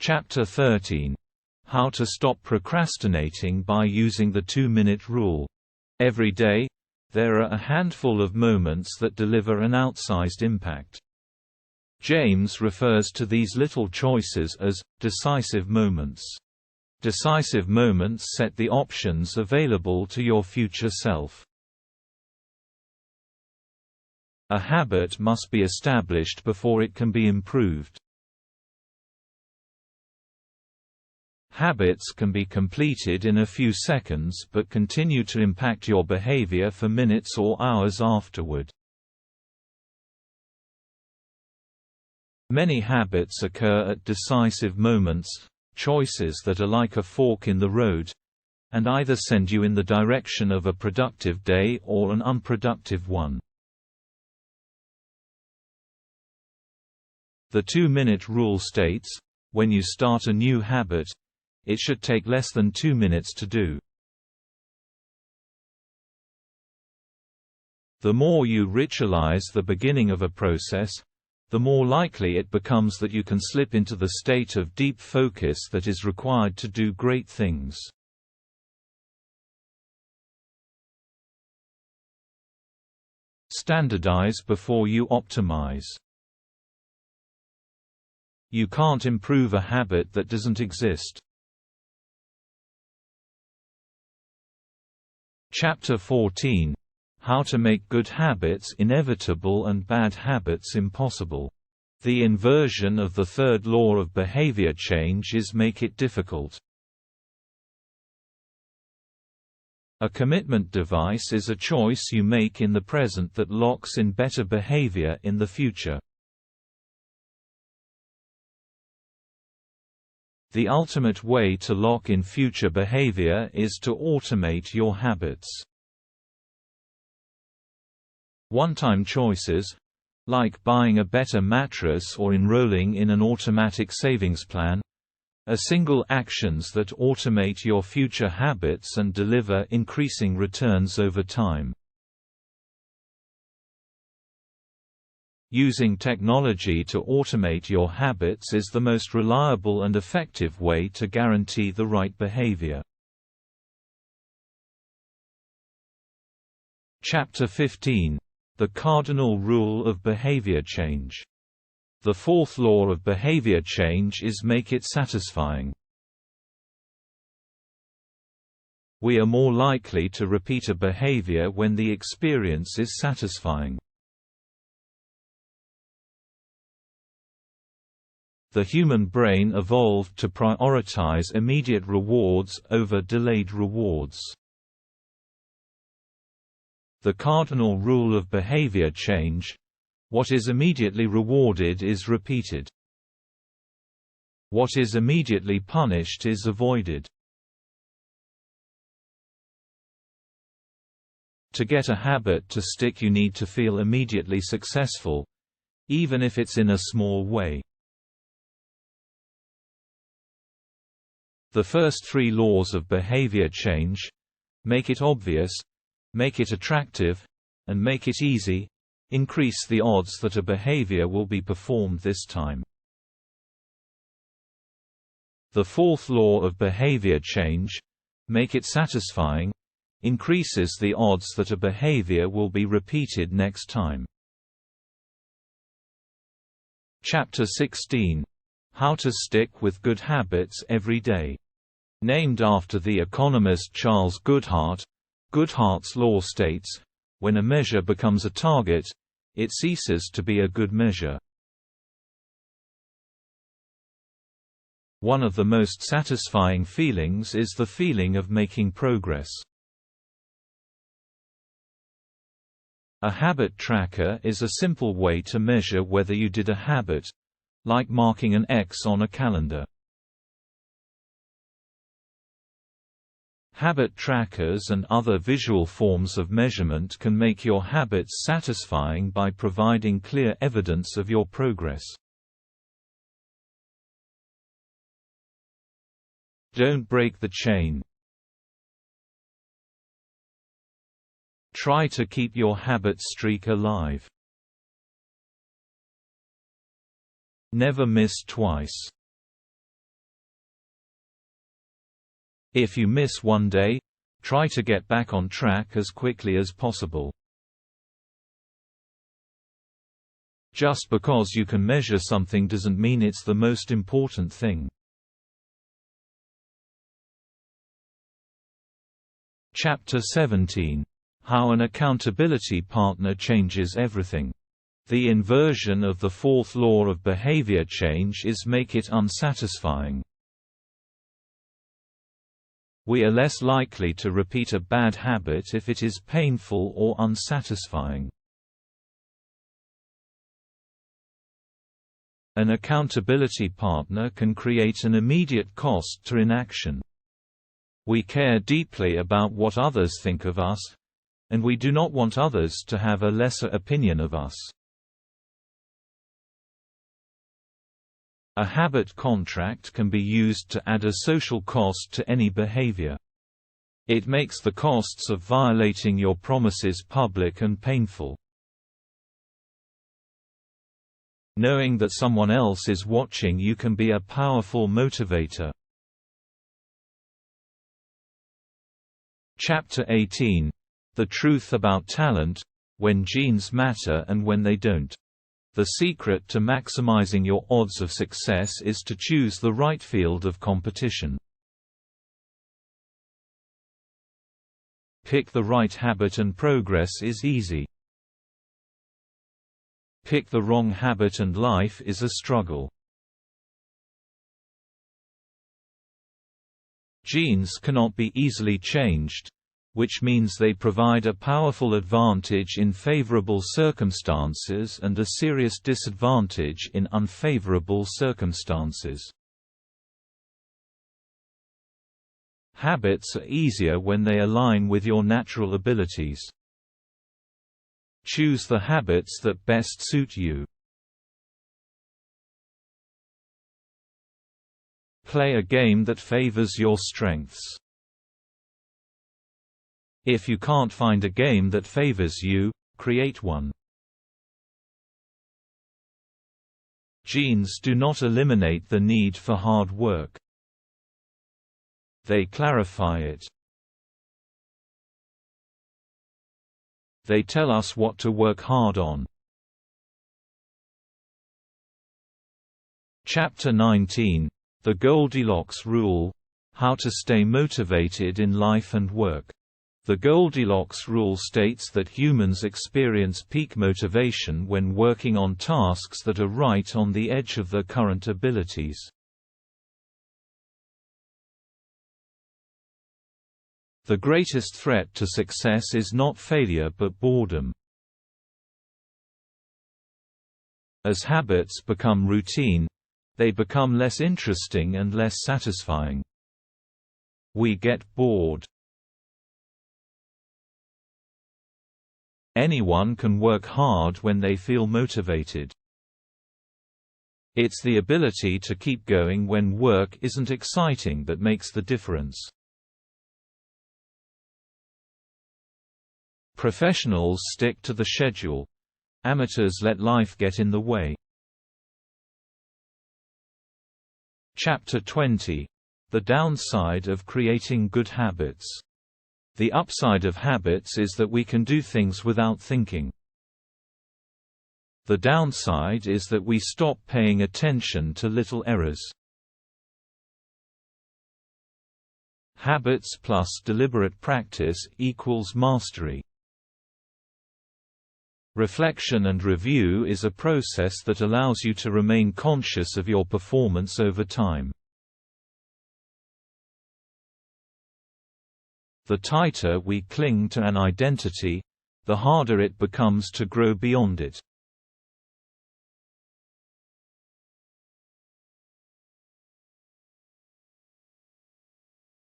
Chapter 13. How to stop procrastinating by using the 2-minute rule. Every day, there are a handful of moments that deliver an outsized impact. James refers to these little choices as decisive moments. Decisive moments set the options available to your future self. A habit must be established before it can be improved. Habits can be completed in a few seconds but continue to impact your behavior for minutes or hours afterward. Many habits occur at decisive moments, choices that are like a fork in the road, and either send you in the direction of a productive day or an unproductive one. The 2-minute rule states, when you start a new habit, it should take less than 2 minutes to do. The more you ritualize the beginning of a process, the more likely it becomes that you can slip into the state of deep focus that is required to do great things. Standardize before you optimize. You can't improve a habit that doesn't exist. Chapter 14. How to make good habits inevitable and bad habits impossible. The inversion of the third law of behavior change is make it difficult. A commitment device is a choice you make in the present that locks in better behavior in the future. The ultimate way to lock in future behavior is to automate your habits. One-time choices, like buying a better mattress or enrolling in an automatic savings plan, are single actions that automate your future habits and deliver increasing returns over time. Using technology to automate your habits is the most reliable and effective way to guarantee the right behavior. Chapter 15. The cardinal rule of behavior change. The fourth law of behavior change is make it satisfying. We are more likely to repeat a behavior when the experience is satisfying. The human brain evolved to prioritize immediate rewards over delayed rewards. The cardinal rule of behavior change: what is immediately rewarded is repeated. What is immediately punished is avoided. To get a habit to stick, you need to feel immediately successful, even if it's in a small way. The first 3 laws of behavior change — make it obvious, make it attractive, and make it easy — increase the odds that a behavior will be performed this time. The fourth law of behavior change — make it satisfying — increases the odds that a behavior will be repeated next time. Chapter 16. How to stick with good habits every day. Named after the economist Charles Goodhart, Goodhart's law states, when a measure becomes a target, it ceases to be a good measure. One of the most satisfying feelings is the feeling of making progress. A habit tracker is a simple way to measure whether you did a habit, like marking an X on a calendar. Habit trackers and other visual forms of measurement can make your habits satisfying by providing clear evidence of your progress. Don't break the chain. Try to keep your habit streak alive. Never miss twice. If you miss one day, try to get back on track as quickly as possible. Just because you can measure something doesn't mean it's the most important thing. Chapter 17. How an accountability partner changes everything. The inversion of the fourth law of behavior change is make it unsatisfying. We are less likely to repeat a bad habit if it is painful or unsatisfying. An accountability partner can create an immediate cost to inaction. We care deeply about what others think of us, and we do not want others to have a lesser opinion of us. A habit contract can be used to add a social cost to any behavior. It makes the costs of violating your promises public and painful. Knowing that someone else is watching you can be a powerful motivator. Chapter 18. The truth about talent, when genes matter and when they don't. The secret to maximizing your odds of success is to choose the right field of competition. Pick the right habit and progress is easy. Pick the wrong habit and life is a struggle. Genes cannot be easily changed, which means they provide a powerful advantage in favorable circumstances and a serious disadvantage in unfavorable circumstances. Habits are easier when they align with your natural abilities. Choose the habits that best suit you. Play a game that favors your strengths. If you can't find a game that favors you, create one. Genes do not eliminate the need for hard work. They clarify it. They tell us what to work hard on. Chapter 19. The Goldilocks Rule – How to stay motivated in life and work. The Goldilocks rule states that humans experience peak motivation when working on tasks that are right on the edge of their current abilities. The greatest threat to success is not failure but boredom. As habits become routine, they become less interesting and less satisfying. We get bored. Anyone can work hard when they feel motivated. It's the ability to keep going when work isn't exciting that makes the difference. Professionals stick to the schedule. Amateurs let life get in the way. Chapter 20. The downside of creating good habits. The upside of habits is that we can do things without thinking. The downside is that we stop paying attention to little errors. Habits plus deliberate practice equals mastery. Reflection and review is a process that allows you to remain conscious of your performance over time. The tighter we cling to an identity, the harder it becomes to grow beyond it.